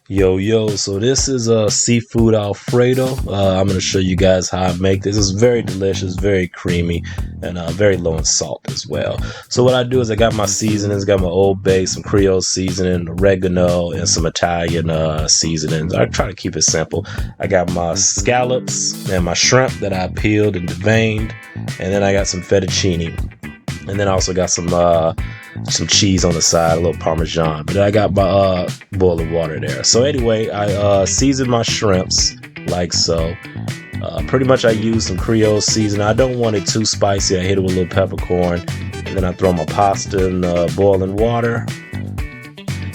Yo, so this is a seafood Alfredo. I'm going to show you guys how I make this. It's very delicious, very creamy, and very low in salt as well. So what I do is I got my seasonings, got my Old Bay, some Creole seasoning, oregano, and some Italian seasonings. I try to keep it simple. I got my scallops and my shrimp that I peeled and deveined, and then I got some fettuccine. And then I also got some cheese on the side, a little Parmesan. But I got my boiling water there. So anyway, I seasoned my shrimps like so. Pretty much I use some Creole seasoning. I don't want it too spicy. I hit it with a little peppercorn. And then I throw my pasta in boiling water.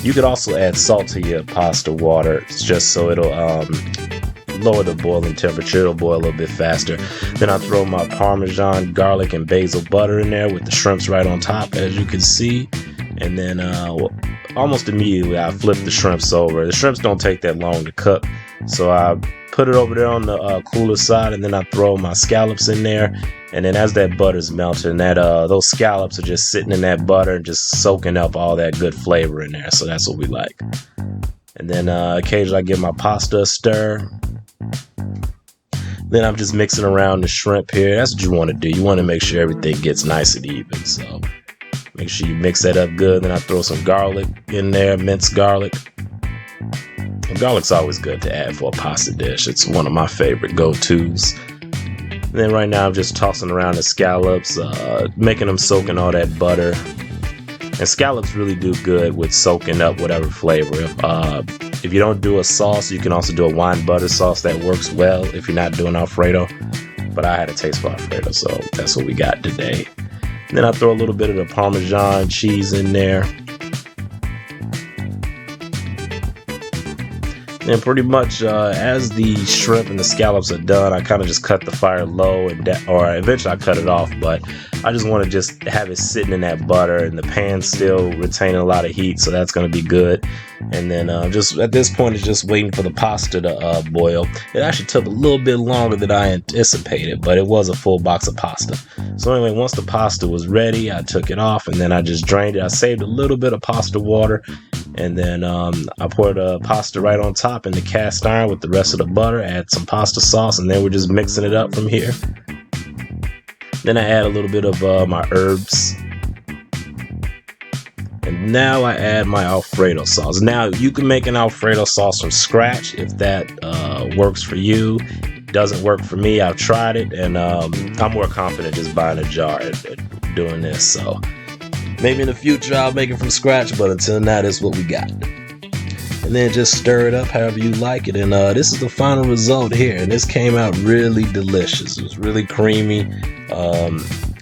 You could also add salt to your pasta water just so it'll lower the boiling temperature. It'll boil a little bit faster. Then I throw my Parmesan, garlic, and basil butter in there with the shrimps right on top, as you can see. And then almost immediately I flip the shrimps over. The shrimps don't take that long to cook, so I put it over there on the cooler side, and then I throw my scallops in there. And then as that butter's melting, those scallops are just sitting in that butter and just soaking up all that good flavor in there. So that's what we like. And then occasionally I give my pasta a stir. Then I'm just mixing around the shrimp here. That's what you want to do. You want to make sure everything gets nice and even. So make sure you mix that up good. Then I throw some garlic in there, minced garlic. And garlic's always good to add for a pasta dish. It's one of my favorite go-tos. And then right now I'm just tossing around the scallops, making them soak in all that butter. And scallops really do good with soaking up whatever flavor. If you don't do a sauce, you can also do a wine butter sauce. That works well if you're not doing Alfredo. But I had a taste for Alfredo, so that's what we got today. And then I throw a little bit of the Parmesan cheese in there. And pretty much as the shrimp and the scallops are done, I kind of just cut the fire low, or eventually I cut it off, but I just want to just have it sitting in that butter, and the pan still retaining a lot of heat, so that's going to be good. And then just at this point, it's just waiting for the pasta to boil. It actually took a little bit longer than I anticipated, but it was a full box of pasta. So anyway, once the pasta was ready, I took it off, and then I just drained it. I saved a little bit of pasta water, and then I poured the pasta right on top in the cast iron with the rest of the butter, add some pasta sauce, and then we're just mixing it up from here. Then I add a little bit of my herbs. And now I add my Alfredo sauce. Now you can make an Alfredo sauce from scratch if that works for you. Doesn't work for me. I've tried it, and I'm more confident just buying a jar and doing this. So maybe in the future I'll make it from scratch, but until now, this is what we got. And then just stir it up however you like it. And this is the final result here. And this came out really delicious. It was really creamy.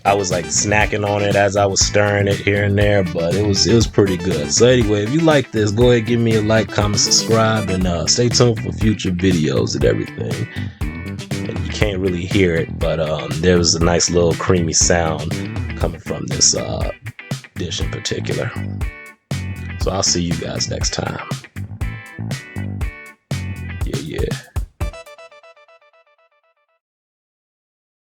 I was like snacking on it as I was stirring it here and there, but it was pretty good. So anyway, if you like this, go ahead, give me a like, comment, subscribe, and stay tuned for future videos and everything. And you can't really hear it, but there was a nice little creamy sound coming from this dish in particular. So I'll see you guys next time.